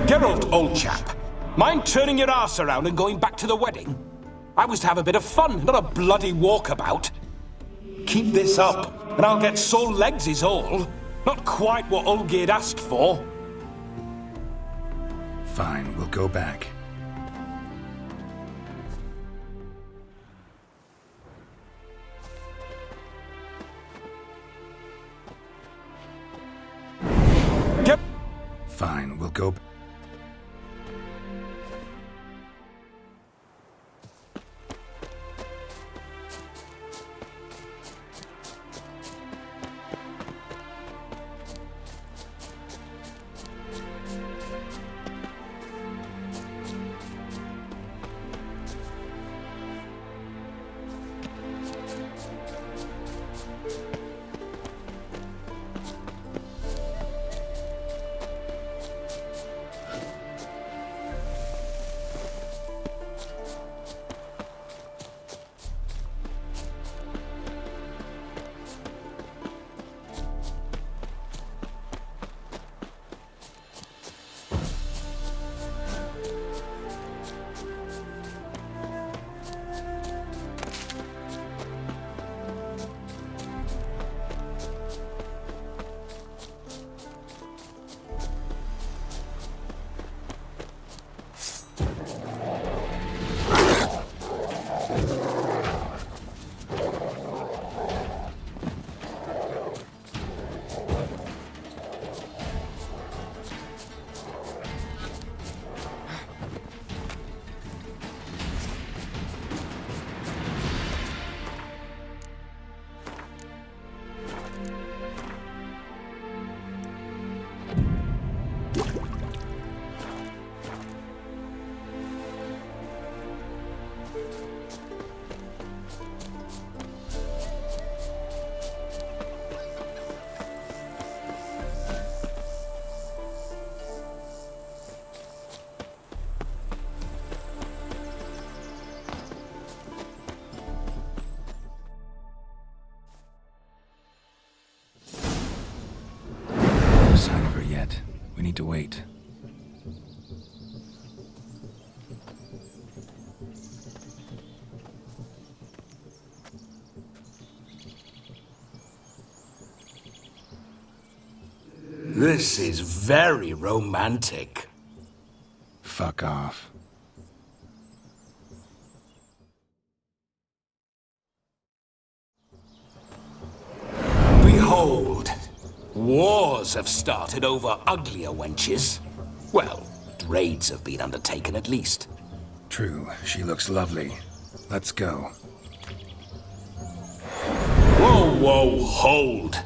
Geralt, old chap. Mind turning your arse around and going back to the wedding? I was to have a bit of fun, not a bloody walkabout. Keep this up, and I'll get sore legs is all. Not quite what Olgierd asked for. Fine, we'll go back. Fine, we'll go back. We need to wait. This is very romantic. Fuck off. Behold, wars have started over uglier wenches. Well, raids have been undertaken at least. True, she looks lovely. Let's go. Whoa, whoa, hold.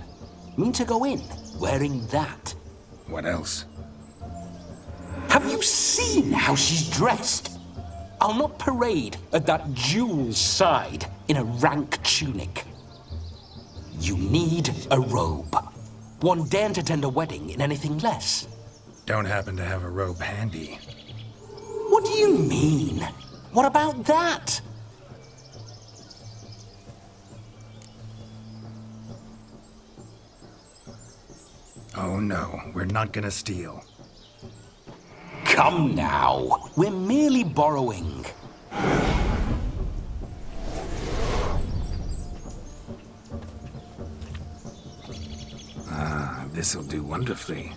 Mean to go in, wearing that? What else? Have you seen how she's dressed? I'll not parade at that jewel's side in a rank tunic. You need a robe. One daren't attend a wedding in anything less. Don't happen to have a robe handy. What do you mean? What about that? Oh no, we're not gonna steal. Come now, we're merely borrowing. Ah, this'll do wonderfully.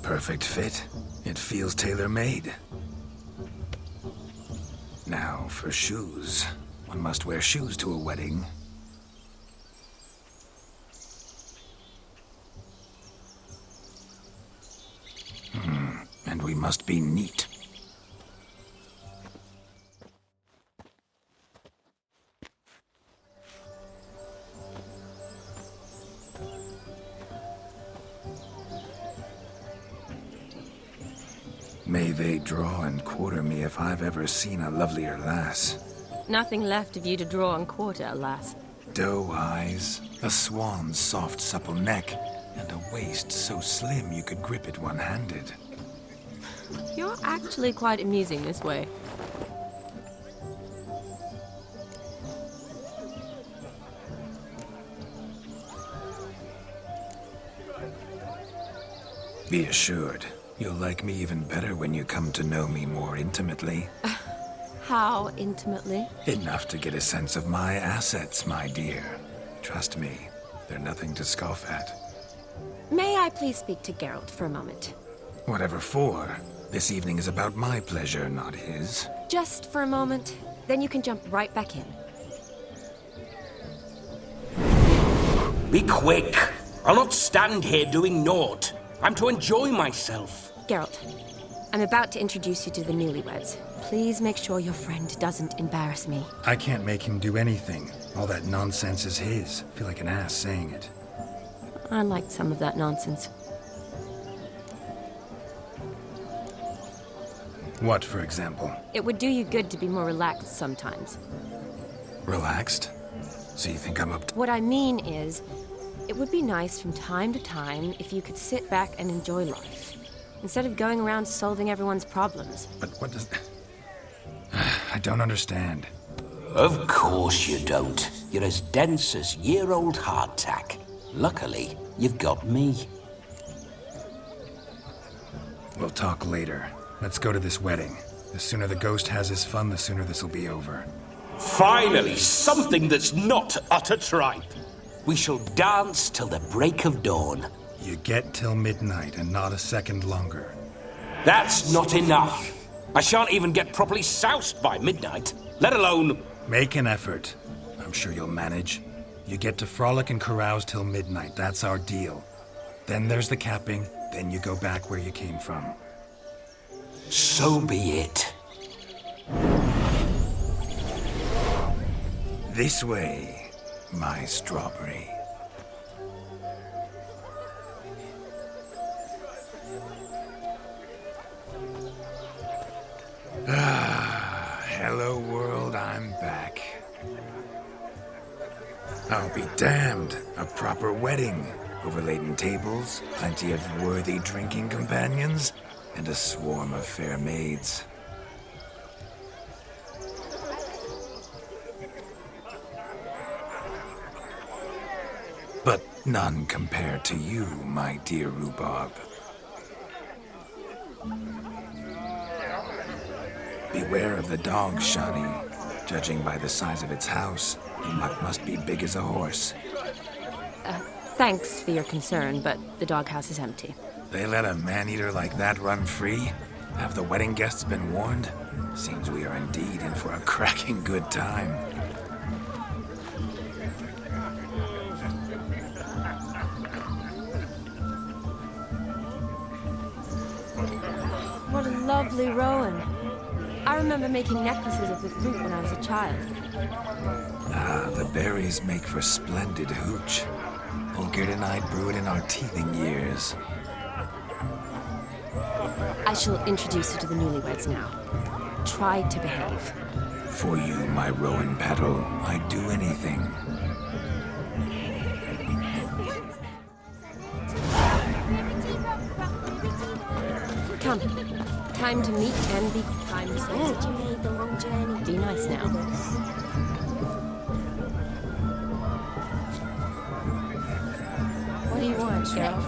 Perfect fit. It feels tailor-made. Now for shoes. One must wear shoes to a wedding. And we must be neat. May they draw and quarter me if I've ever seen a lovelier lass. Nothing left of you to draw and quarter, alas. Doe eyes, a swan's soft supple neck, and a waist so slim you could grip it one-handed. You're actually quite amusing this way. Be assured, you'll like me even better when you come to know me more intimately. How intimately? Enough to get a sense of my assets, my dear. Trust me, they're nothing to scoff at. May I please speak to Geralt for a moment? Whatever for. This evening is about my pleasure, not his. Just for a moment, then you can jump right back in. Be quick. I'll not stand here doing naught. I'm to enjoy myself. Geralt, I'm about to introduce you to the newlyweds. Please make sure your friend doesn't embarrass me. I can't make him do anything. All that nonsense is his. I feel like an ass saying it. I liked some of that nonsense. What, for example? It would do you good to be more relaxed sometimes. Relaxed? So you think I'm up to... What I mean is, it would be nice from time to time if you could sit back and enjoy life, instead of going around solving everyone's problems. But what does... I don't understand. Of course you don't. You're as dense as year-old hardtack. Luckily, you've got me. We'll talk later. Let's go to this wedding. The sooner the ghost has his fun, the sooner this'll be over. Finally, something that's not utter tripe. We shall dance till the break of dawn. You get till midnight and not a second longer. That's not enough. I shan't even get properly soused by midnight, let alone... Make an effort. I'm sure you'll manage. You get to frolic and carouse till midnight. That's our deal. Then there's the capping. Then you go back where you came from. So be it. This way, my strawberry. Hello world, I'm back. I'll be damned. A proper wedding. Overladen tables, plenty of worthy drinking companions, and a swarm of fair maids. But none compared to you, my dear rhubarb. Beware of the dog, Shani. Judging by the size of its house, the mutt must be big as a horse. Thanks for your concern, but the doghouse is empty. They let a man-eater like that run free? Have the wedding guests been warned? Seems we are indeed in for a cracking good time. What a lovely rowan. I remember making necklaces of the fruit when I was a child. Ah, the berries make for splendid hooch. Olgerd and I brew it in our teething years. I shall introduce you to the newlyweds now. Try to behave. For you, my rowan petal, I'd do anything. Come. Time to meet and be time to say. You made the long journey. Be nice now. What do you want, Geralt?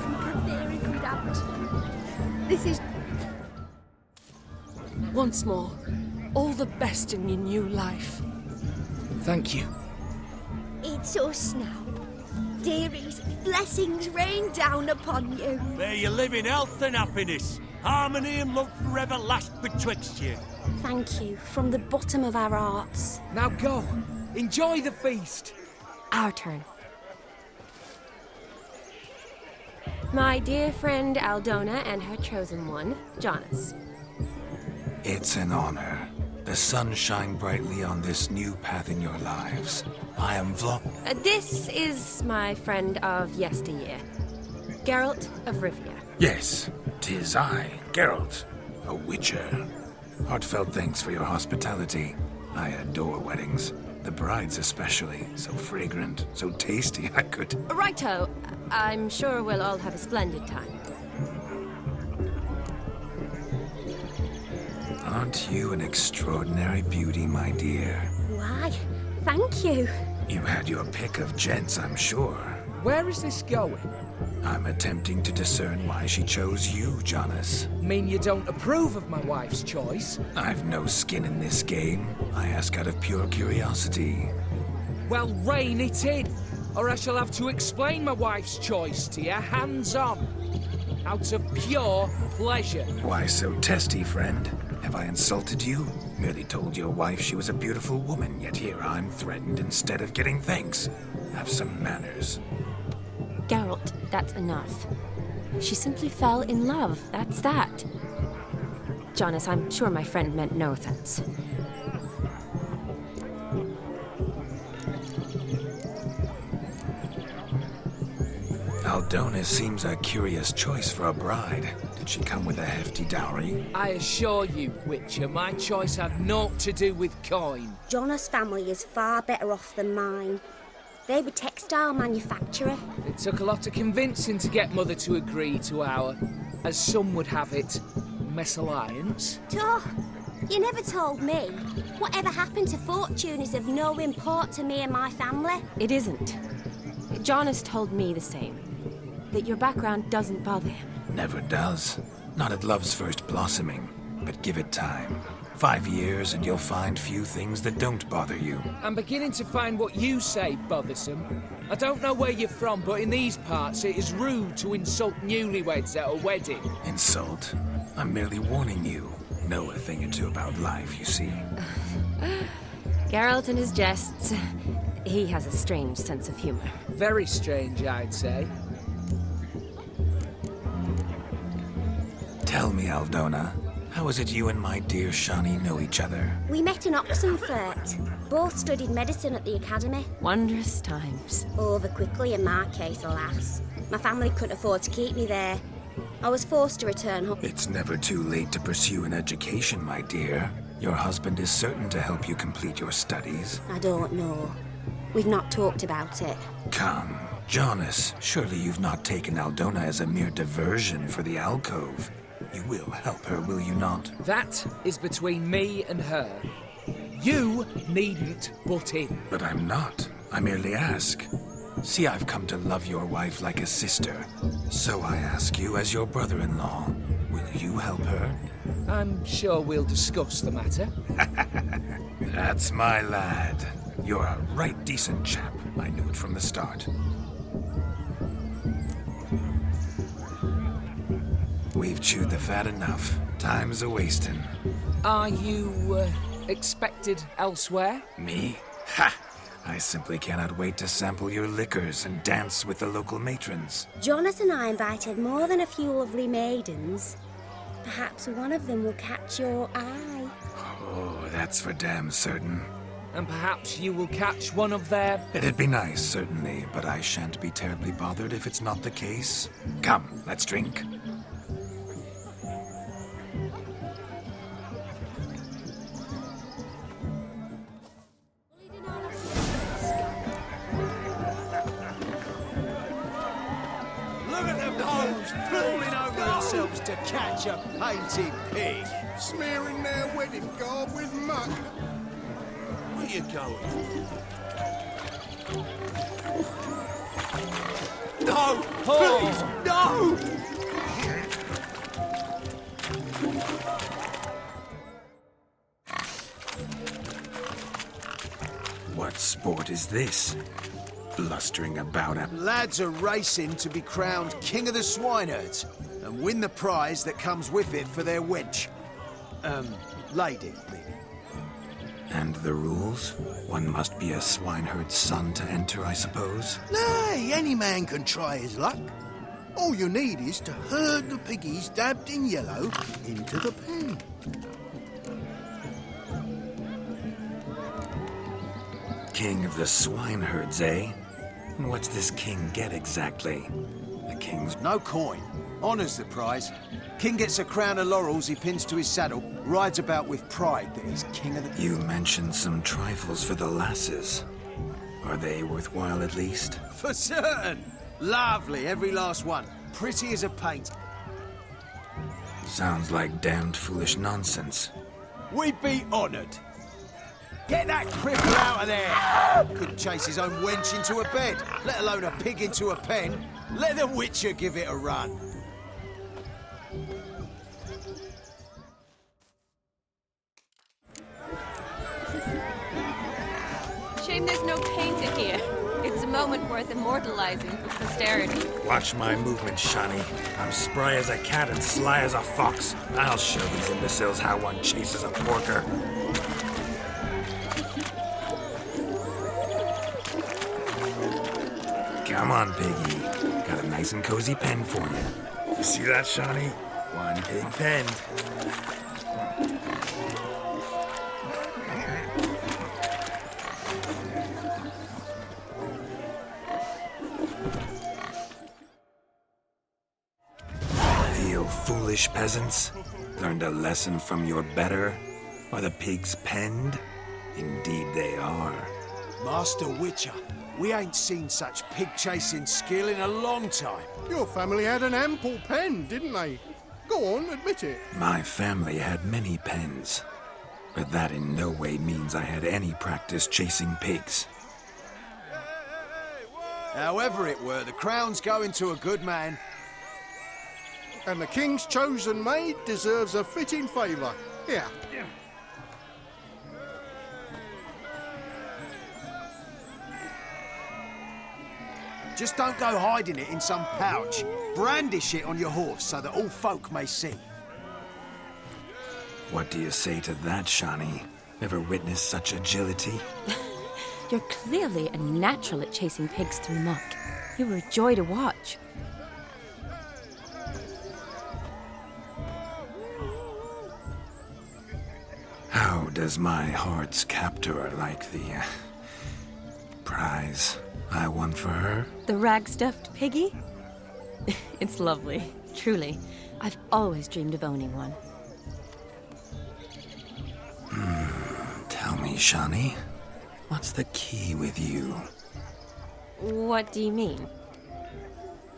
This is Once more, all the best in your new life. Thank you. it's us now. Dearies, blessings rain down upon you. May you live in health and happiness. Harmony and love forever last betwixt you. Thank you from the bottom of our hearts. Now go. Enjoy the feast. Our turn. My dear friend Aldona and her chosen one, Jonas. It's an honor. The sun shine brightly on this new path in your lives. I am This is my friend of yesteryear, Geralt of Rivia. Yes, 'tis I, Geralt, a witcher. Heartfelt thanks for your hospitality. I adore weddings. The brides especially. So fragrant, so tasty, I could... Righto. I'm sure we'll all have a splendid time. Aren't you an extraordinary beauty, my dear? Why, thank you. You had your pick of gents, I'm sure. Where is this going? I'm attempting to discern why she chose you, Jonas. Mean you don't approve of my wife's choice? I've no skin in this game. I ask out of pure curiosity. Well, rein it in, or I shall have to explain my wife's choice to you hands-on. Out of pure pleasure. Why so testy, friend? Have I insulted you? Merely told your wife she was a beautiful woman, yet here I'm threatened instead of getting thanks. Have some manners. Geralt, that's enough. She simply fell in love, that's that. Jonas, I'm sure my friend meant no offense. Aldona seems a curious choice for a bride. Did she come with a hefty dowry? I assure you, Witcher, my choice had naught to do with coin. Jonas' family is far better off than mine. They were textile manufacturer. It took a lot of convincing to get Mother to agree to our, as some would have it, mesalliance. Oh, you never told me. Whatever happened to fortune is of no import to me and my family. It isn't. Jonas told me the same. That your background doesn't bother him. Never does. Not at love's first blossoming. But give it time. 5 years and you'll find few things that don't bother you. I'm beginning to find what you say bothersome. I don't know where you're from, but in these parts it is rude to insult newlyweds at a wedding. Insult? I'm merely warning you. Know a thing or two about life, you see. Geralt and his jests. He has a strange sense of humor. Very strange, I'd say. Tell me, Aldona, how is it you and my dear Shani know each other? We met in Oxenfurt. Both studied medicine at the academy. Wondrous times. Over quickly in my case, alas. My family couldn't afford to keep me there. I was forced to return home. It's never too late to pursue an education, my dear. Your husband is certain to help you complete your studies. I don't know. We've not talked about it. Come, Jonas, surely you've not taken Aldona as a mere diversion for the alcove. You will help her, will you not? That is between me and her. You needn't butt in. But I'm not. I merely ask. See, I've come to love your wife like a sister. So I ask you as your brother-in-law, will you help her? I'm sure we'll discuss the matter. That's my lad. You're a right decent chap. I knew it from the start. We've chewed the fat enough. Time's a-wasting. Are you, expected elsewhere? Me? Ha! I simply cannot wait to sample your liquors and dance with the local matrons. Jonas and I invited more than a few lovely maidens. Perhaps one of them will catch your eye. Oh, that's for damn certain. And perhaps you will catch one of their... It'd be nice, certainly, but I shan't be terribly bothered if it's not the case. Come, let's drink. Look at them hoes falling over themselves to catch a painted pig. Smearing their wedding garb with muck. Where you going? No! Please, no! What sport is this? Blustering about a... Lads are racing to be crowned King of the Swineherds and win the prize that comes with it for their wench. Lady, meaning. And the rules? One must be a swineherd's son to enter, I suppose? Nay, any man can try his luck. All you need is to herd the piggies dabbed in yellow into the pen. King of the swineherds, eh? And what's this king get exactly? The king's... No coin. Honours the prize. King gets a crown of laurels he pins to his saddle, rides about with pride that he's king of the... You mentioned some trifles for the lasses. Are they worthwhile at least? For certain! Lovely, every last one. Pretty as a paint. Sounds like damned foolish nonsense. We'd be honoured. Get that cripple out of there! Couldn't chase his own wench into a bed, let alone a pig into a pen. Let the Witcher give it a run. Shame there's no painter here. It's a moment worth immortalizing for posterity. Watch my movement, Shani. I'm spry as a cat and sly as a fox. I'll show these imbeciles how one chases a porker. Come on, piggy. Got a nice and cozy pen for you. You see that, Shani? One pig pen. You foolish peasants. Learned a lesson from your better? Are the pigs penned? Indeed they are. Master Witcher, we ain't seen such pig-chasing skill in a long time. Your family had an ample pen, didn't they? Go on, admit it. My family had many pens, but that in no way means I had any practice chasing pigs. However it were, the crown's going to a good man. And the king's chosen maid deserves a fitting favour. Here. Just don't go hiding it in some pouch. Brandish it on your horse so that all folk may see. What do you say to that, Shani? Ever witnessed such agility? You're clearly a natural at chasing pigs through muck. You were a joy to watch. How does my heart's captor like the prize I won for her? The rag-stuffed piggy? It's lovely, truly. I've always dreamed of owning one. Tell me, Shani, what's the key with you? What do you mean?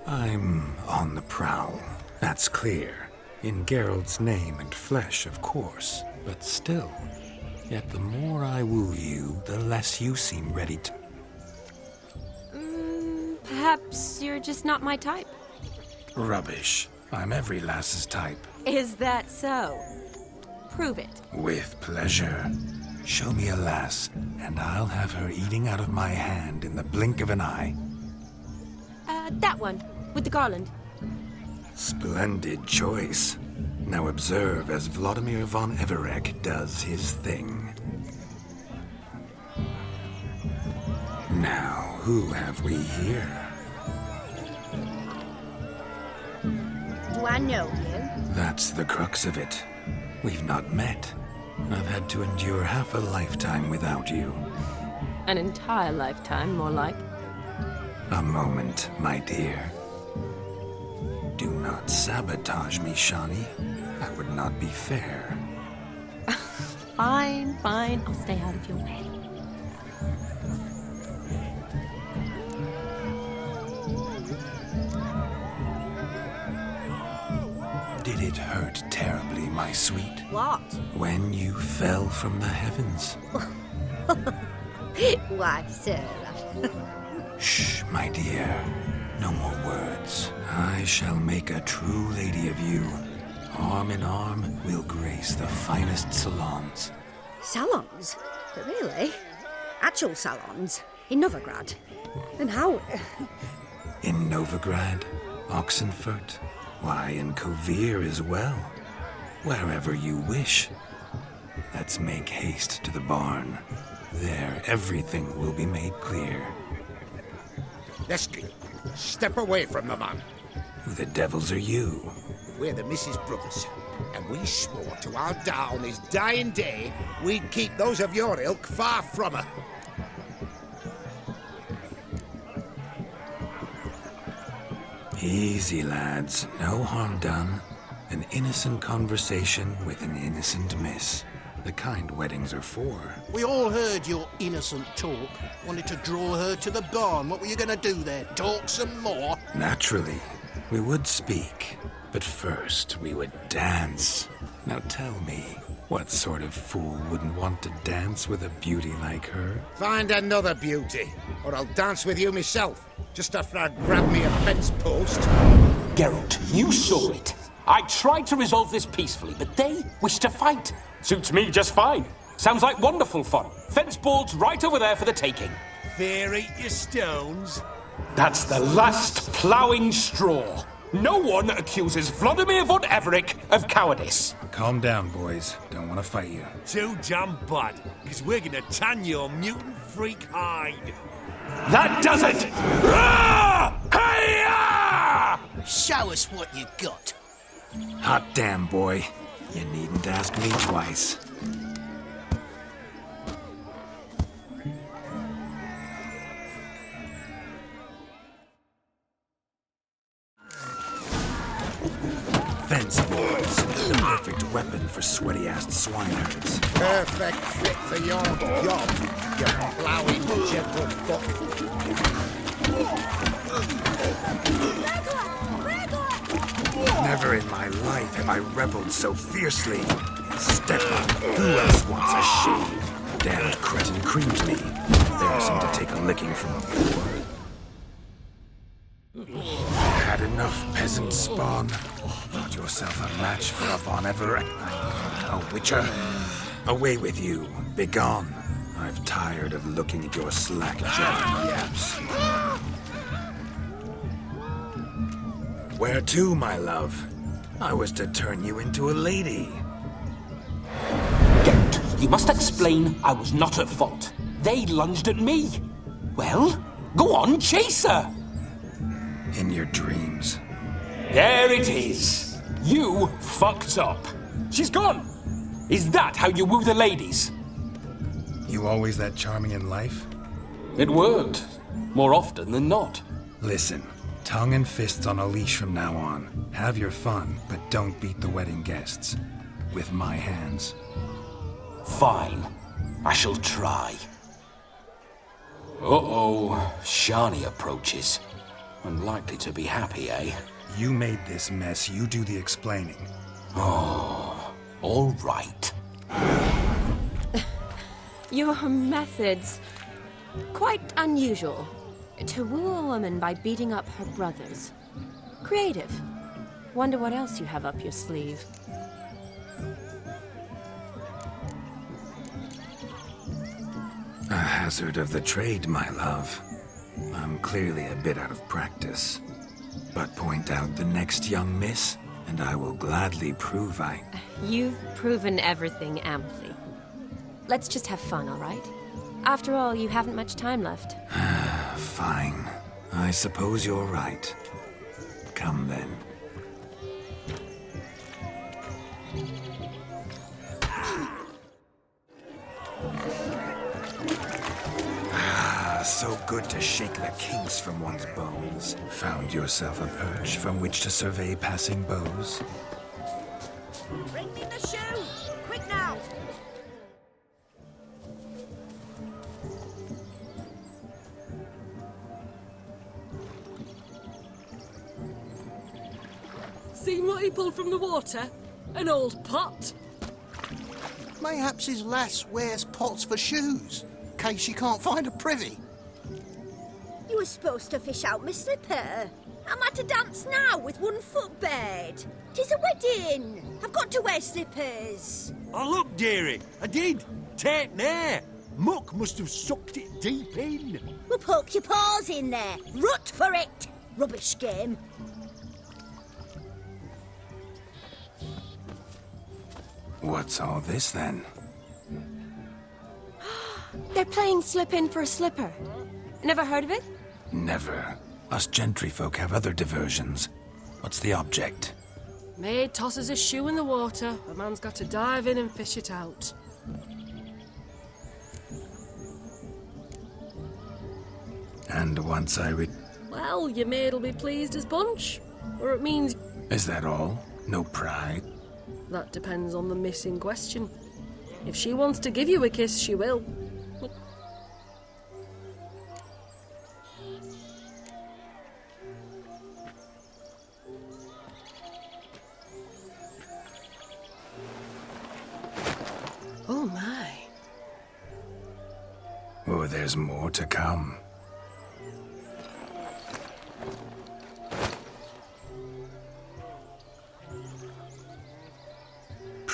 I'm on the prowl, that's clear. In Geralt's name and flesh, of course. But still, yet the more I woo you, the less you seem ready to... Perhaps you're just not my type. Rubbish. I'm every lass's type. Is that so? Prove it. With pleasure. Show me a lass, and I'll have her eating out of my hand in the blink of an eye. That one, with the garland. Splendid choice. Now observe as Vladimir von Everec does his thing. Now, who have we here? Do I know you? That's the crux of it. We've not met. I've had to endure half a lifetime without you. An entire lifetime, more like. A moment, my dear. Do not sabotage me, Shani. That would not be fair. Fine, fine. I'll stay out of your way. Did it hurt terribly, my sweet? What? When you fell from the heavens? Why, sir. Shh, my dear. No more words. I shall make a true lady of you. Arm in arm, we'll grace the finest salons. Salons? Really? Actual salons? In Novigrad? And how? In Novigrad, Oxenfurt, why, in Kovir as well. Wherever you wish. Let's make haste to the barn. There, everything will be made clear. Lesky, step away from the man. Who the devils are you? We're the Mrs. Brothers, and we swore to our Da on his dying day we'd keep those of your ilk far from her. Easy, lads. No harm done. An innocent conversation with an innocent miss. The kind weddings are for. We all heard your innocent talk. Wanted to draw her to the barn. What were you going to do there? Talk some more? Naturally, we would speak. But first, we would dance. Now tell me, what sort of fool wouldn't want to dance with a beauty like her? Find another beauty, or I'll dance with you myself. just after I'd grabbed me a fence post. Geralt, you saw it. I tried to resolve this peacefully, but they wish to fight. Suits me just fine. Sounds like wonderful fun. Fence boards right over there for the taking. There eat your stones. That's the last ploughing straw. No one accuses Vladimir von Everett of cowardice. Calm down, boys. Don't want to fight you. Too damn bad, because we're gonna tan your mutant freak hide. That does it! Ah! Hi-ya! Show us what you got. Hot damn, boy. You needn't ask me twice. Fence boards. The perfect weapon for sweaty-assed swineherds. Perfect fit for your job, you plowing gentlefolk. Never in my life have I reveled so fiercely. Step up. Who else wants a shave? Damned cretin creamed me. Embarrassing to take a licking from a boar. Had enough, peasant spawn. Got yourself a match for a Von Everett. A witcher. Away with you. Begone. I've tired of looking at your slack-jawed yaps. Where to, my love? I was to turn you into a lady. Geralt, you must explain I was not at fault. They lunged at me. Well, go on, chase her. In your dreams. There it is. You fucked up. She's gone. Is that how you woo the ladies? You always that charming in life? It worked. More often than not. Listen, tongue and fists on a leash from now on. Have your fun, but don't beat the wedding guests. With my hands. Fine. I shall try. Uh-oh. Shani approaches. Unlikely to be happy, eh? You made this mess, you do the explaining. Oh, all right. Your methods. Quite unusual. To woo a woman by beating up her brothers. Creative. Wonder what else you have up your sleeve. A hazard of the trade, my love. I'm clearly a bit out of practice. But point out the next young miss, and I will gladly prove I... You've proven everything amply. Let's just have fun, all right? After all, you haven't much time left. Fine. I suppose you're right. Come then. So good to shake the kinks from one's bones. Found yourself a perch from which to survey passing beaux? Bring me the shoe! Quick now! Seen what he pulled from the water? An old pot. Mayhaps his lass wears pots for shoes, in case she can't find a privy. You were supposed to fish out my slipper. I'm at a dance now with one foot bared. 'Tis a wedding. I've got to wear slippers. Oh, look, dearie, I did. Take there. Muck must have sucked it deep in. Well, poke your paws in there. Rut for it. Rubbish game. What's all this then? They're playing slip in for a slipper. Never heard of it? Never. Us gentry folk have other diversions. What's the object? Maid tosses a shoe in the water. A man's got to dive in and fish it out. And once I Well, your maid'll be pleased as punch. Or it means... Is that all? No pride? That depends on the miss in question. If she wants to give you a kiss, she will. Oh my. Oh, there's more to come.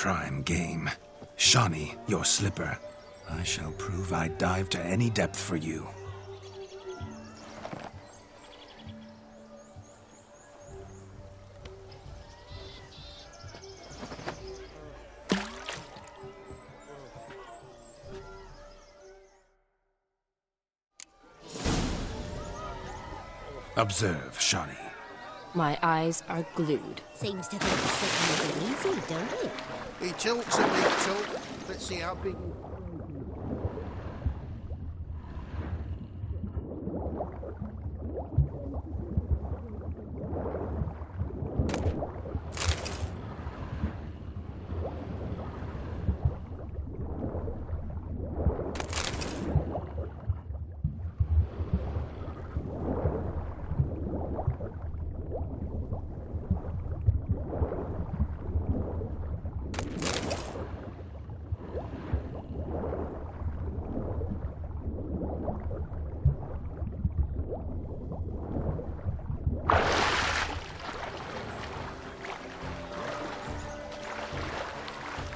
prime game. Shawnee, your slipper. I shall prove I'd dive to any depth for you. Observe, Shawnee. My eyes are glued. Seems to think it's sitting easy, don't it? He tilts a big tilt. Let's see how big...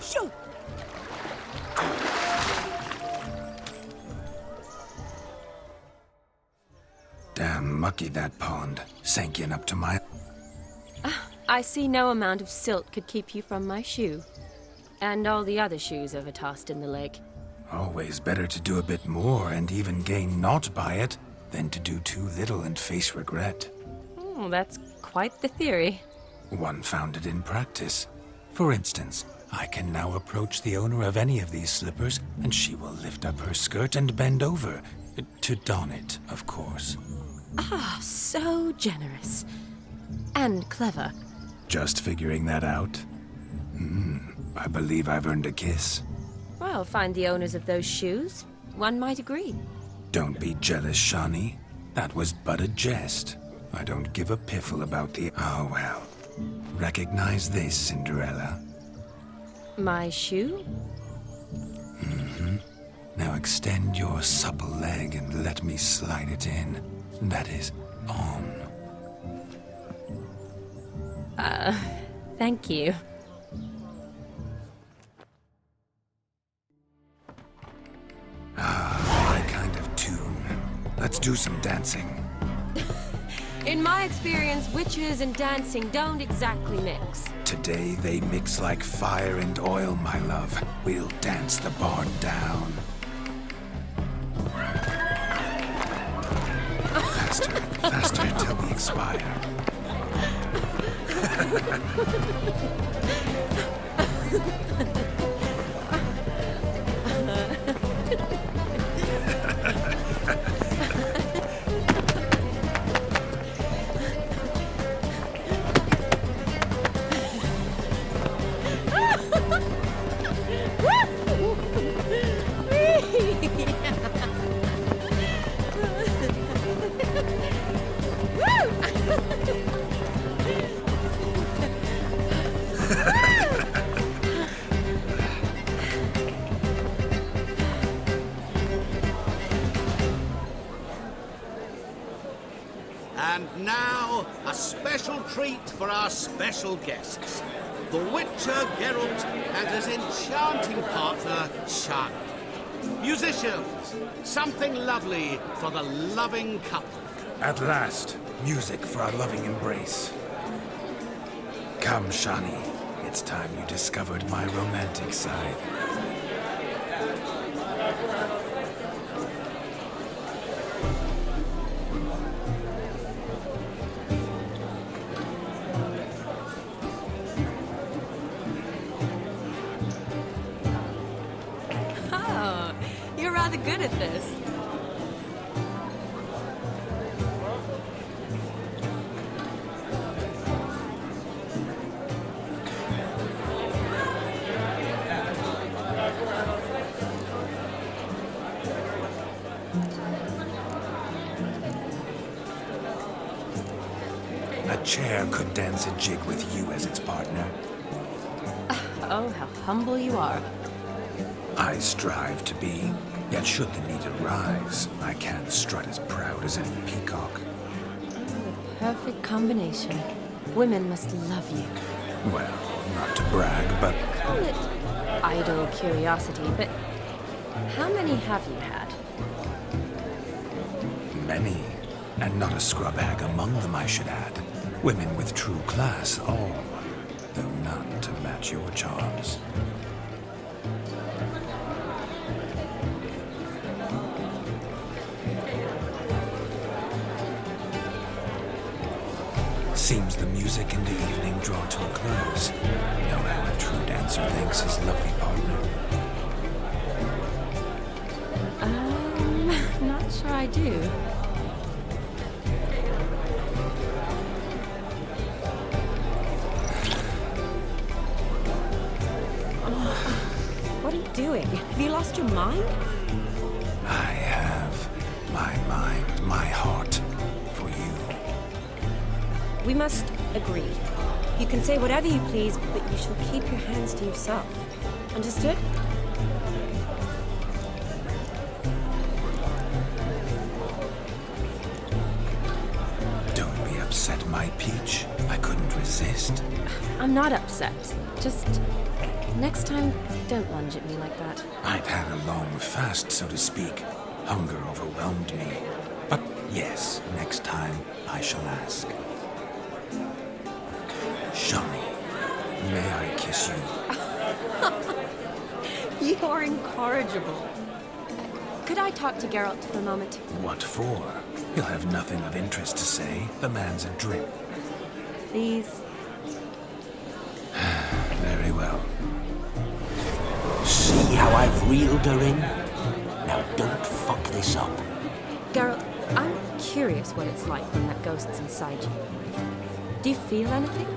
Shoot! Damn mucky that pond. Sank in up to my... I see no amount of silt could keep you from my shoe. And all the other shoes ever tossed in the lake. Always better to do a bit more and even gain naught by it than to do too little and face regret. Oh, that's quite the theory. One founded in practice. For instance, I can now approach the owner of any of these slippers, and she will lift up her skirt and bend over. To don it, of course. Ah, so generous. And clever. Just figuring that out? I believe I've earned a kiss. Well, find the owners of those shoes. One might agree. Don't be jealous, Shawnee. That was but a jest. I don't give a piffle about the... Oh, well. Recognize this, Cinderella. My shoe? Now extend your supple leg and let me slide it in. That is, on. Thank you. My kind of tune. Let's do some dancing. In my experience, witches and dancing don't exactly mix. Today they mix like fire and oil, my love. We'll dance the barn down. Faster, faster till we expire. And now, a special treat for our special guests. The Witcher Geralt and his enchanting partner, Shawnee. Musicians, something lovely for the loving couple. At last, music for our loving embrace. Come, Shawnee. It's time you discovered my romantic side. Oh, you're rather good at this. A chair could dance a jig with you as its partner. Oh, how humble you are. I strive to be, yet should the need arise, I can't strut as proud as any peacock. Perfect combination. Women must love you. Well, Not to brag, but Call it idle curiosity, but how many have you had? many. And not a scrub hag among them, I should add. Women with true class, all. Though none to match your charms. Seems the music and the evening draw to a close. Know how a true dancer thanks his lovely partner. Not sure I do. What are you doing? Have you lost your mind? I have my mind, my heart for you. We must agree. You can say whatever you please, but you shall keep your hands to yourself. Understood? Don't be upset, my peach. I couldn't resist. I'm not upset. Just next time, don't lunge at me like that. I've had a long fast, so to speak. Hunger overwhelmed me. But yes, next time I shall ask. Johnny, may I kiss you? You are incorrigible. Could I talk to Geralt for a moment? What for? He'll have nothing of interest to say. The man's a drip. Please. Very well. See how I've reeled her in? Now don't fuck this up. Geralt, I'm curious what it's like when that ghost's inside you. Do you feel anything?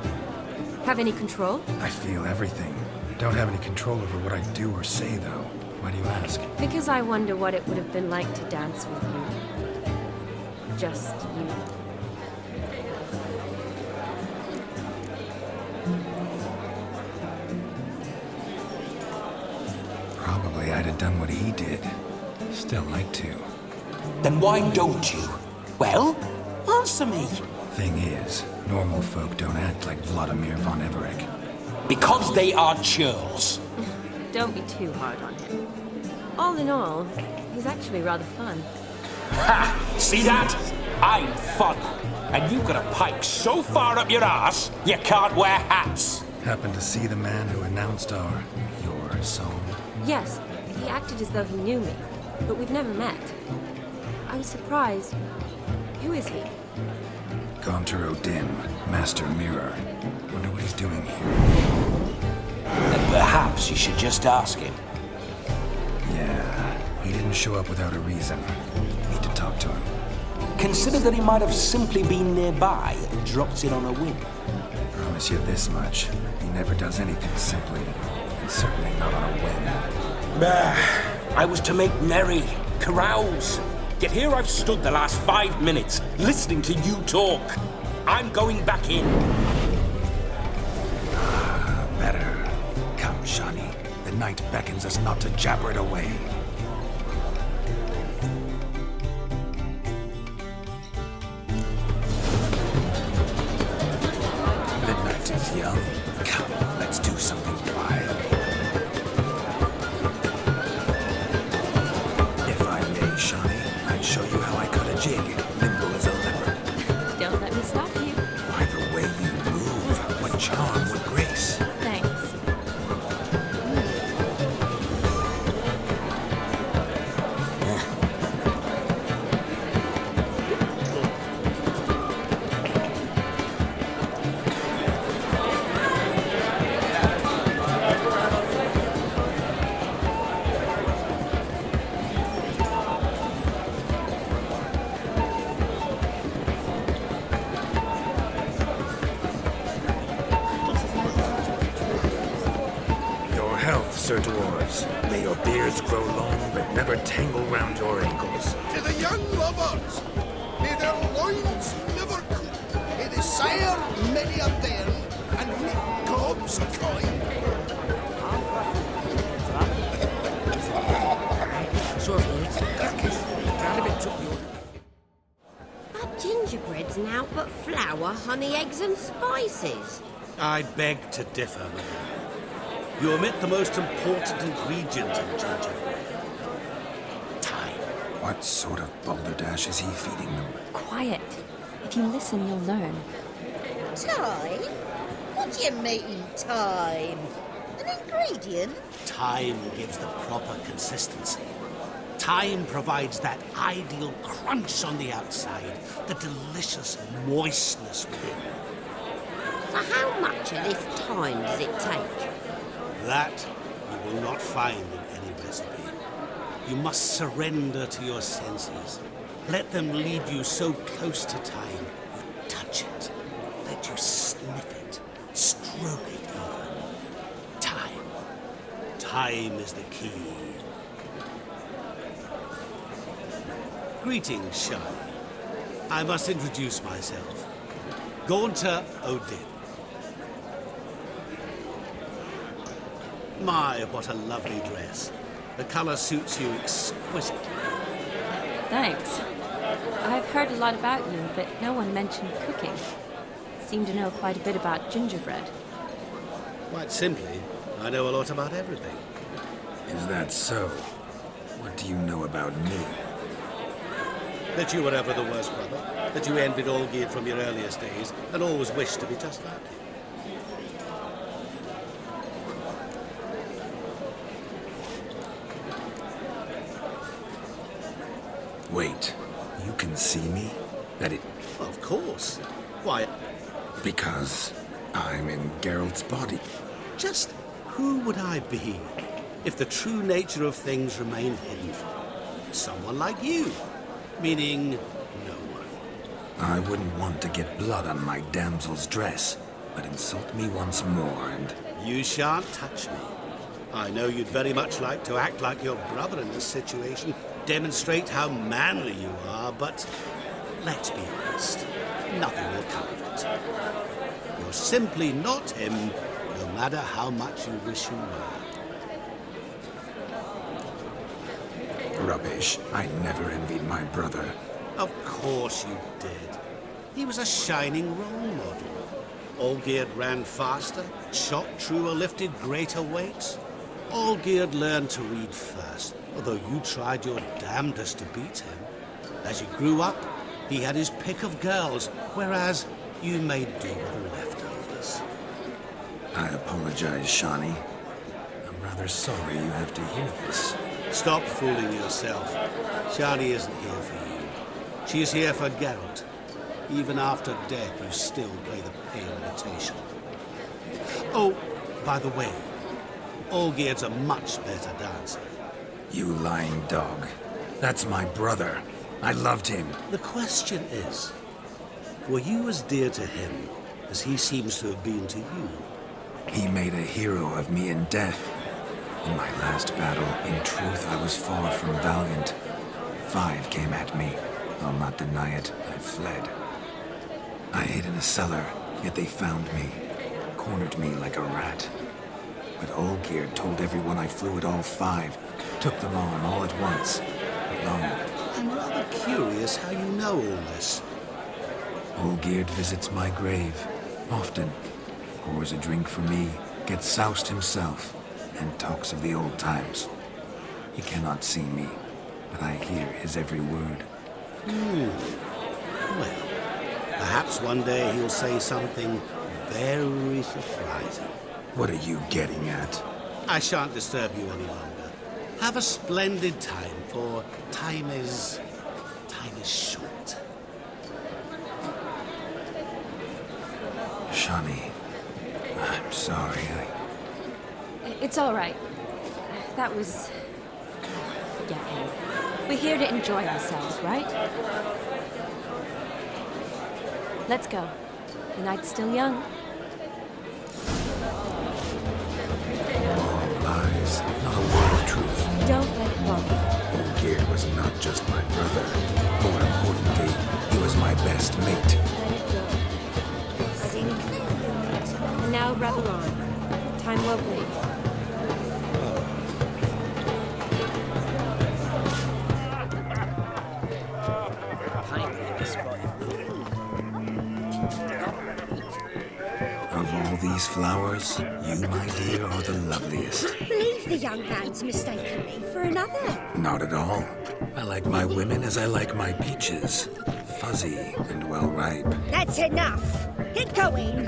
Have any control? I feel everything. Don't have any control over what I do or say, though. Why do you ask? Because I wonder what it would have been like to dance with you. Just you. Probably I'd have done what he did. Still like to. Then why don't you? Well, answer me. Thing is, normal folk don't act like Vladimir von Everec. Because they are churls. Don't be too hard on him. All in all, he's actually rather fun. Ha! See that? I'm fun. And you've got a pike so far up your ass, you can't wear hats. Happened to see the man who announced your song? Yes, he acted as though he knew me, but we've never met. I was surprised. Who is he? Gaunter O'Dim, Master Mirror. Wonder what he's doing here. Then perhaps you should just ask him. Yeah, he didn't show up without a reason. Need to talk to him. Consider that he might have simply been nearby and dropped in on a whim. Promise you this much. He never does anything simply, and certainly not on a whim. Bah, I was to make merry, carouse. Yet here I've stood the last 5 minutes, listening to you talk. I'm going back in. Better. Come, Shani. The night beckons us not to jabber it away. The night is young. Come, let's do something wild. If I may, Shani, I'd show you how I cut a jig, nimble as a leopard. Don't let me stop you. By the way you move, what charm, what grace. Thanks. Your health, Sir Dwarves. May your beards grow long, but never tangle round your ankles. To the young lovers, may their loins never cool. May they sire many a bairn and make gobs of coin. Our gingerbread's now but flour, honey, eggs and spices. I beg to differ, madame. You omit the most important ingredient in gingerbread. Time. What sort of balderdash is he feeding them? Quiet. If you listen, you'll learn. Time? What do you mean, time? An ingredient? Time gives the proper consistency. Time provides that ideal crunch on the outside, the delicious moistness within. For how much of this time does it take? That you will not find in any recipe. You must surrender to your senses. Let them lead you so close to time, you touch it. Let you sniff it, stroke it even. Time. Time is the key. Greetings, Shani. I must introduce myself. Gaunter Odin. My, what a lovely dress. The color suits you exquisitely. Thanks. I've heard a lot about you, but no one mentioned cooking. Seem to know quite a bit about gingerbread. Quite simply, I know a lot about everything. Is that so? What do you know about me? That you were ever the worst brother, that you envied Olgierd from your earliest days, and always wished to be just like him. Wait, you can see me? That it... Of course. Why, Because I'm in Geralt's body. just who would I be if the true nature of things remained hidden from me? Someone like you. Meaning, no one. I wouldn't want to get blood on my damsel's dress, but insult me once more and... You shan't touch me. I know you'd very much like to act like your brother in this situation, demonstrate how manly you are, but let's be honest, nothing will come of it. You're simply not him, no matter how much you wish you were. Rubbish. I never envied my brother. Of course you did. He was a shining role model. Olgierd ran faster, shot truer, lifted greater weights. Olgierd learned to read first, although you tried your damnedest to beat him. As you grew up, he had his pick of girls, whereas you made do with the leftovers. I apologize, Shani. I'm rather sorry you have to hear this. Stop fooling yourself. Shani isn't here for you. She is here for Geralt. Even after death, you still play the pale imitation. Oh, by the way, Olgierd's a much better dancer. You lying dog. That's my brother. I loved him. The question is, were you as dear to him as he seems to have been to you? He made a hero of me in death. In my last battle, in truth, I was far from valiant. 5 came at me. I'll not deny it, I fled. I hid in a cellar, yet they found me. Cornered me like a rat. But Olgierd told everyone I flew at all 5. Took them on all at once. Alone. I'm rather curious how you know all this. Olgierd visits my grave. Often. Pours a drink for me. Gets soused himself. And talks of the old times. He cannot see me, but I hear his every word. Well, perhaps one day he'll say something very surprising. What are you getting at? I shan't disturb you any longer. Have a splendid time, for time is short. Shani, I'm sorry. It's all right. That was... Forget him. We're here to enjoy ourselves, right? Let's go. The night's still young. All lies, not a word of truth. Don't let it bother you. Olgierd was not just my brother. More importantly, he was my best mate. Let it go. And now revel on. Time won't wait. Of all these flowers, you, my dear, are the loveliest. Believe the young man's mistaken me for another. Not at all. I like my women as I like my peaches. Fuzzy and well ripe. That's enough. Get going.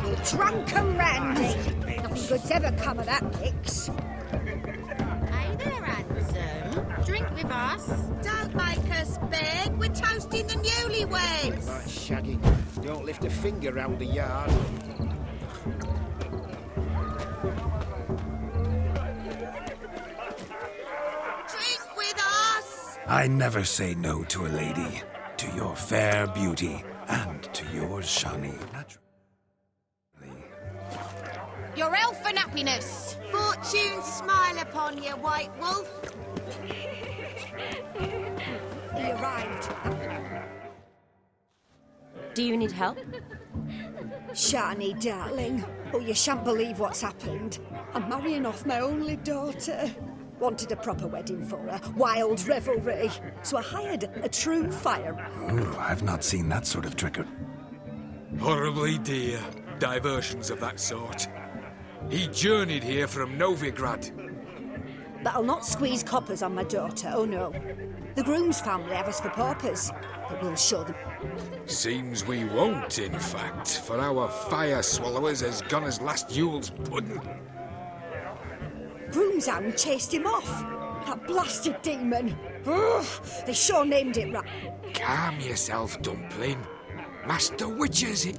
You drunken randy. Nothing good's ever come of that mix. Hey there, handsome. Drink with us. Don't make us beg. We're toasting the newlyweds. Right, shagging. Don't lift a finger round the yard. Drink with us. I never say no to a lady. To your fair beauty, and to yours, Shani. Naturally. Your elfin happiness. Fortune smile upon you, White Wolf. He arrived. Do you need help? Shani, darling. Oh, you shan't believe what's happened. I'm marrying off my only daughter. Wanted a proper wedding for her. Wild revelry. So I hired a true fireman. Ooh, I've not seen that sort of trickery. Horribly dear diversions of that sort. He journeyed here from Novigrad. But I'll not squeeze coppers on my daughter, oh no. The groom's family have us for paupers, but we'll show them. Seems we won't, in fact, for our fire swallowers has gone as last Yule's pudding. Groom's hound chased him off. That blasted demon. Ugh, they sure named it right. Calm yourself, Dumpling. Master Witcher's here.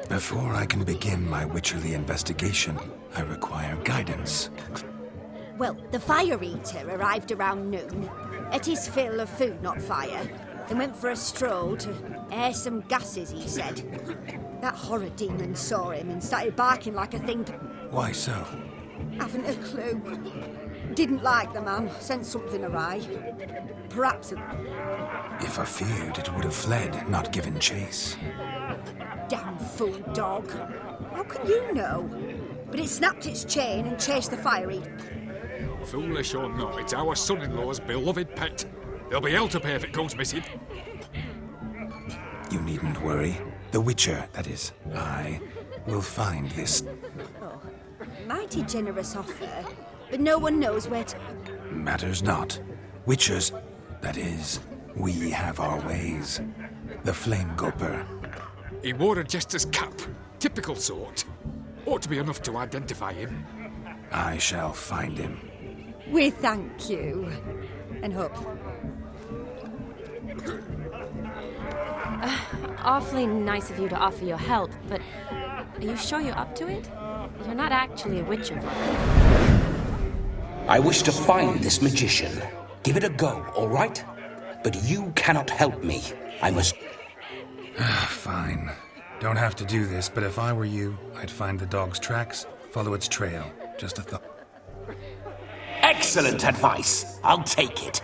Before I can begin my witcherly investigation, I require guidance. Well, the fire eater arrived around noon. Ate his fill of food, not fire. Then went for a stroll to air some gases, he said. That horror demon saw him and started barking like a thing. Why so? Haven't a clue. Didn't like the man, sent something awry. Perhaps If I feared, it would have fled, not given chase. damn fool dog. How can you know? But it snapped its chain and chased the fire eater. Foolish or not, it's our son-in-law's beloved pet. There'll be hell to pay if it goes missing. You needn't worry. The Witcher, that is, I, will find this. Oh, mighty generous offer, but no one knows where to... Matters not. Witchers, that is, we have our ways. The Flame Gulper. He wore a jester's cap. Typical sort. Ought to be enough to identify him. I shall find him. We thank you. And hope. Awfully nice of you to offer your help, but are you sure you're up to it? You're not actually a witcher. I wish to find this magician. Give it a go, all right? But you cannot help me. I must... Fine. Don't have to do this, but if I were you, I'd find the dog's tracks, follow its trail. Just a thought. Excellent advice. I'll take it.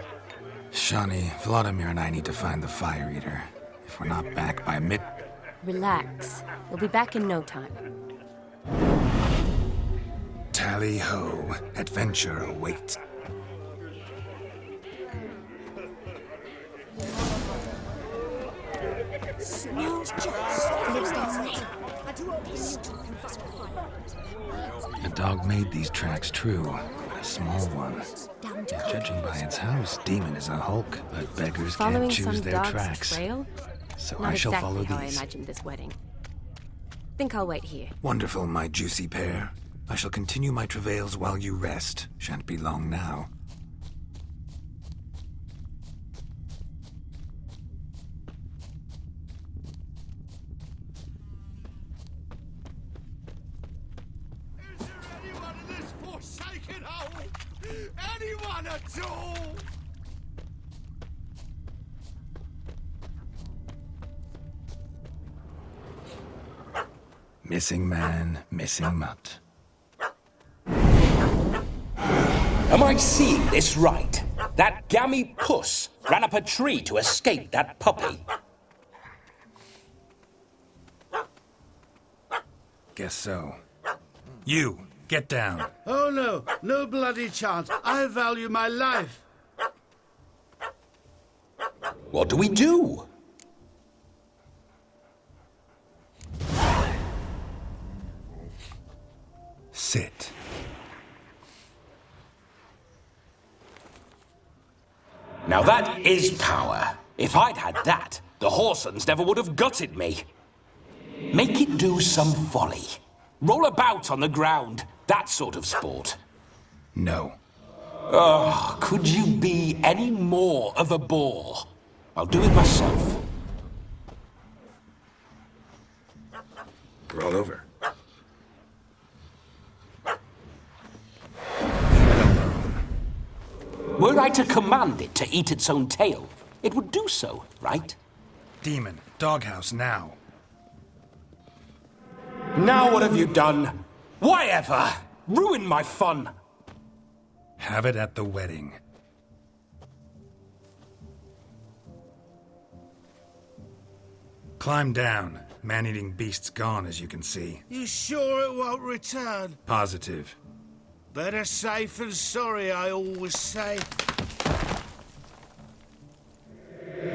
Shani, Vladimir and I need to find the Fire Eater. If we're not back by mid... Relax. We'll be back in no time. Tally-ho. Adventure awaits. The dog made these tracks true, but a small one. Judging by its house, Demon is a hulk, but beggars Following can't choose some their dog's tracks. trail? So Not I shall exactly follow how these. I imagined this wedding. Think I'll wait here. Wonderful, my juicy pair. I shall continue my travails while you rest. Shan't be long now. Anyone in this forsaken hole? Anyone at all? Missing man, missing mutt. Am I seeing this right? That gammy puss ran up a tree to escape that puppy. Guess so. You, get down. Oh no, no bloody chance. I value my life. What do we do? is power. If I'd had that, the Horsons never would have gutted me. Make it do some folly. Roll about on the ground. That sort of sport. No. Oh, could you be any more of a bore? I'll do it myself. Roll over. Were I to command it to eat its own tail, it would do so, right? Demon, doghouse now. Now what have you done? Why ever? Ruin my fun. Have it at the wedding. Climb down. Man-eating beast's gone, as you can see. You sure it won't return? Positive. Better safe than sorry, I always say.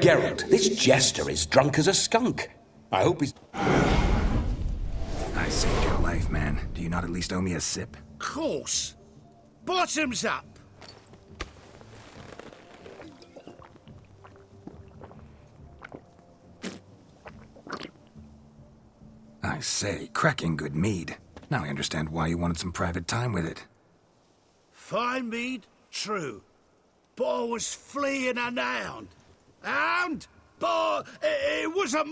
Geralt, this jester is drunk as a skunk. I hope he's... I saved your life, man. Do you not at least owe me a sip? Course. Bottoms up. I say, cracking good mead. Now I understand why you wanted some private time with it. Fine mead, true. But I was fleeing an hound. Hound? But it was a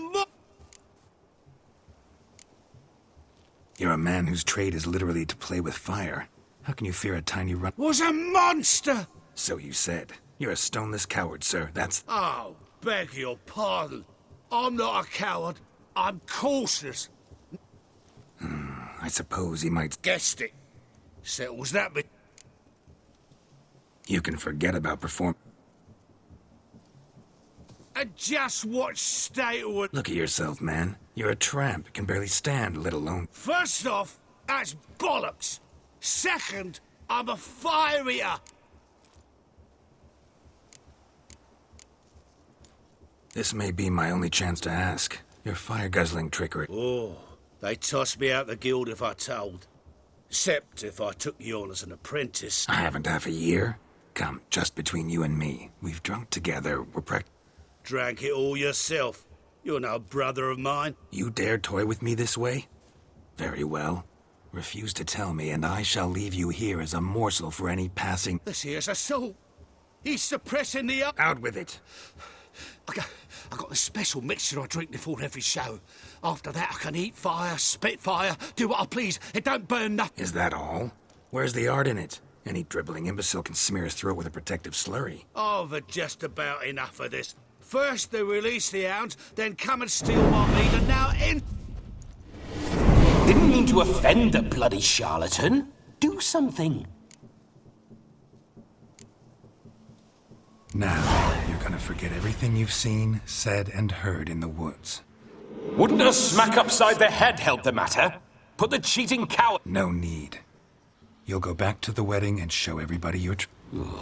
You're a man whose trade is literally to play with fire. How can you fear a tiny run? Was a monster! So you said. You're a stoneless coward, sir. That's... Oh, beg your pardon. I'm not a coward. I'm cautious. I suppose he might... Guessed it. Settles that bit. You can forget about And just what state would... Look at yourself, man. You're a tramp, can barely stand, let alone... First off, that's bollocks. Second, I'm a fire eater. This may be my only chance to ask. Your fire-guzzling trickery... Oh, they toss me out the guild if I told. Except if I took you on as an apprentice. I haven't half a year. Come, just between you and me. We've drunk together, we're Drank it all yourself. You're no brother of mine. You dare toy with me this way? Very well. Refuse to tell me, and I shall leave you here as a morsel for any passing... This here's assault. He's suppressing the... Out with it. I got a special mixture I drink before every show. After that, I can eat fire, spit fire, do what I please. It don't burn nothing. Is that all? Where's the art in it? Any dribbling imbecile can smear his throat with a protective slurry. I've had just about enough of this. First they release the hounds, then come and steal my meat, and now in... Didn't mean to offend the bloody charlatan. Do something. Now, you're gonna forget everything you've seen, said, and heard in the woods. Wouldn't a smack upside the head help the matter? Put the cheating coward... No need. You'll go back to the wedding and show everybody your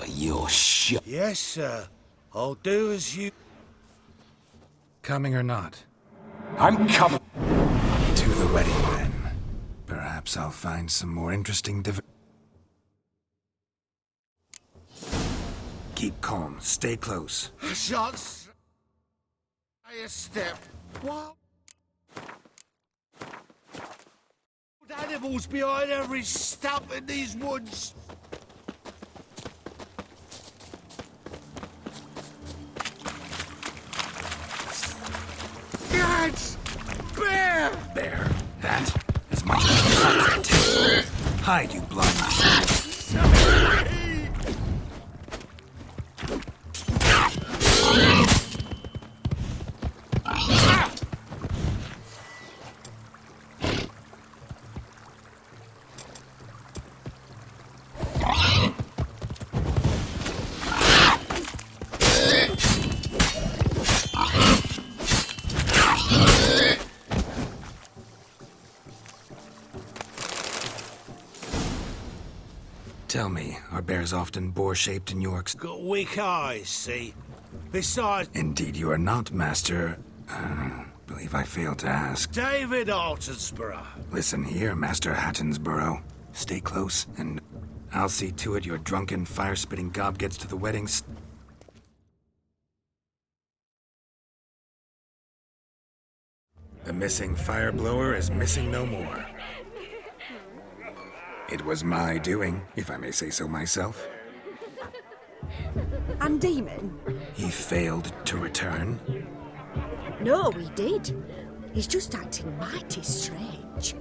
you're sure. Yes, sir. I'll do as you... Coming or not? I'm coming. To the wedding, then. Perhaps I'll find some more interesting Keep calm. Stay close. Shots. A step. What? Animals behind every stump in these woods. Guards! Bear! Bear? That? As much as I can take. Hide, you blind. Tell me, are bears often boar-shaped in Yorks? Got weak eyes, see? Besides... Indeed you are not, Master... believe I failed to ask. David Altonsborough. Listen here, Master Hattonsborough. Stay close, and I'll see to it your drunken, fire-spitting gob gets to the wedding The missing fire blower is missing no more. It was my doing, if I may say so myself. And Demon? He failed to return. No, he did. He's just acting mighty strange.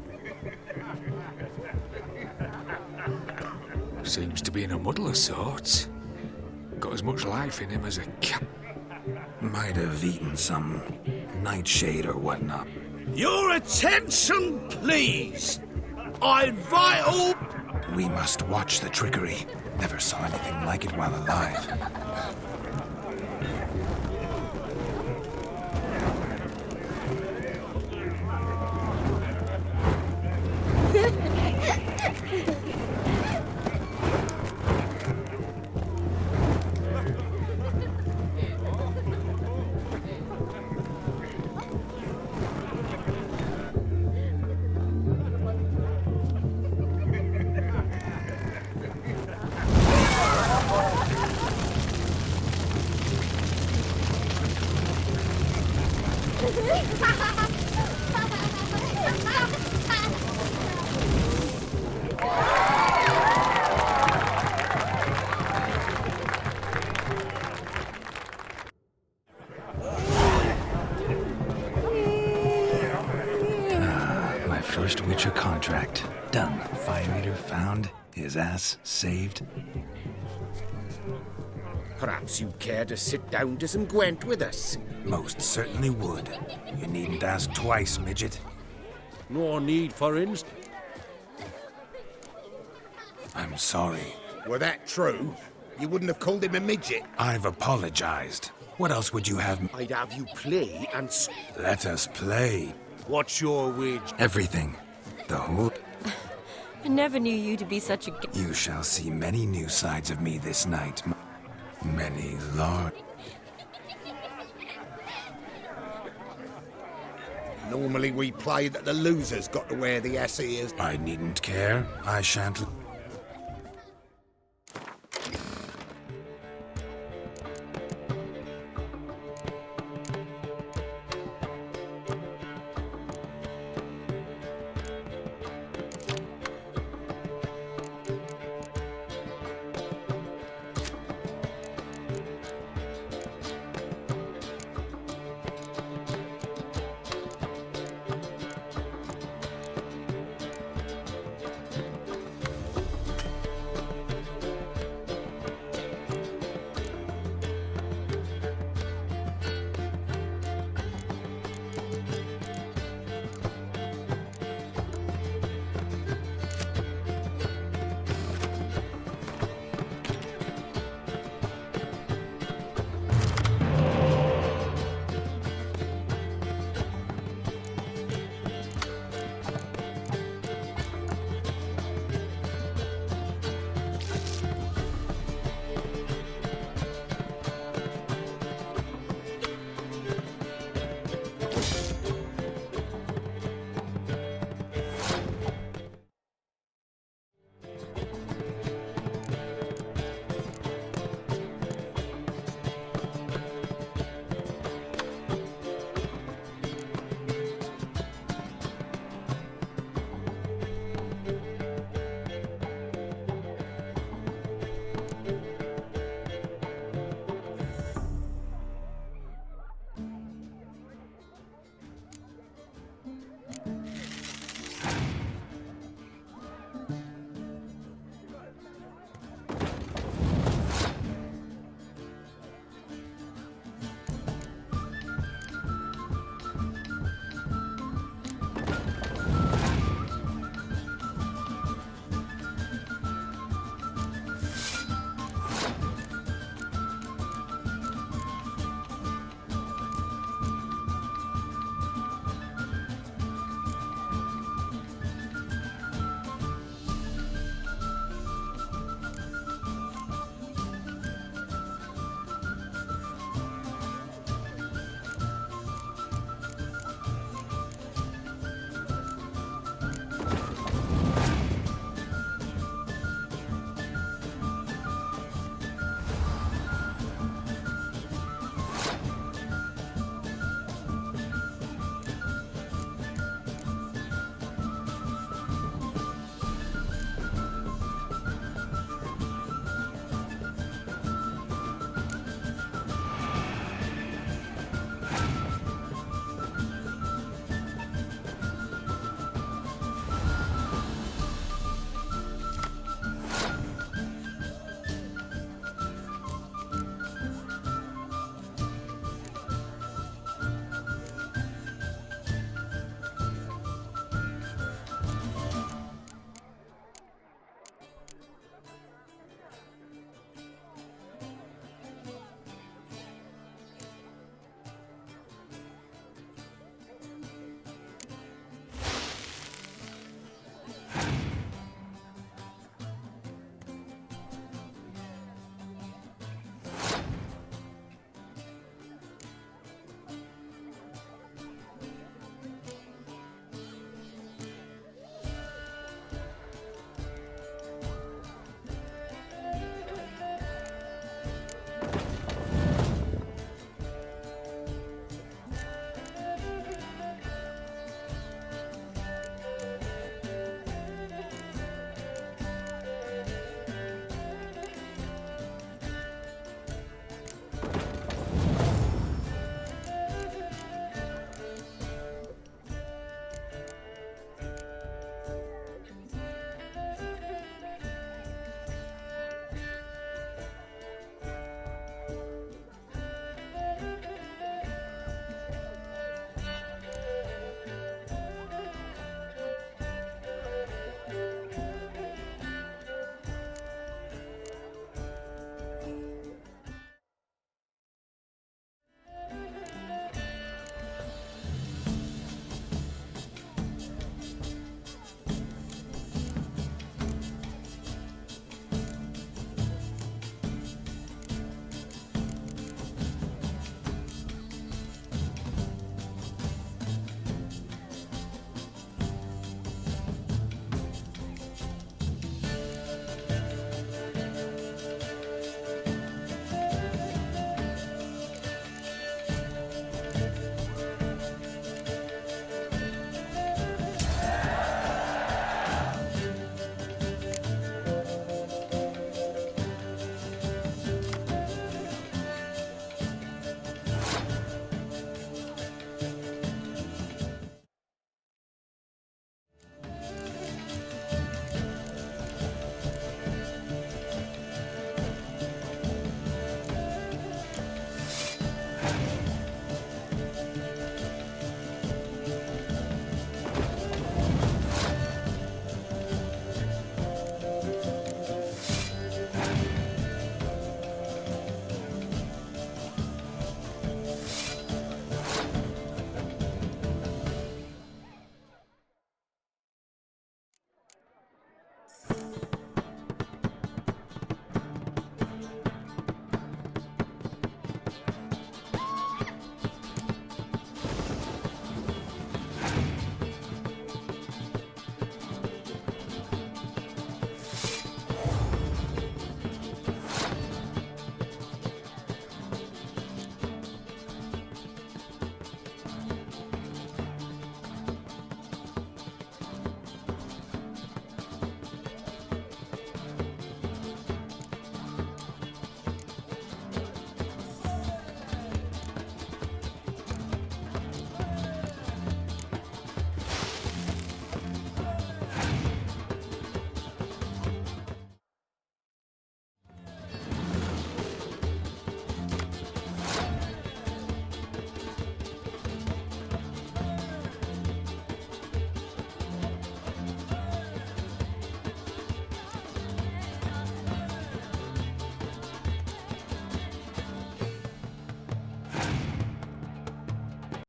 Seems to be in a muddle of sorts. Got as much life in him as a cat. Might have eaten some nightshade or whatnot. Your attention, please! I invite all... We must watch the trickery. Never saw anything like it while alive. My first Witcher contract. Done. Fire Eater found. His ass saved. Perhaps you'd care to sit down to some Gwent with us. Most certainly would. You needn't ask twice, midget. No need for instance. I'm sorry. Were that true, you wouldn't have called him a midget. I've apologized. What else would you have? I'd have you play and... Let us play. What's your wage? Everything. The whole... I never knew you to be such a... You shall see many new sides of me this night. Many large... Normally we play that the loser's got to wear the SEers. I needn't care. I shan't...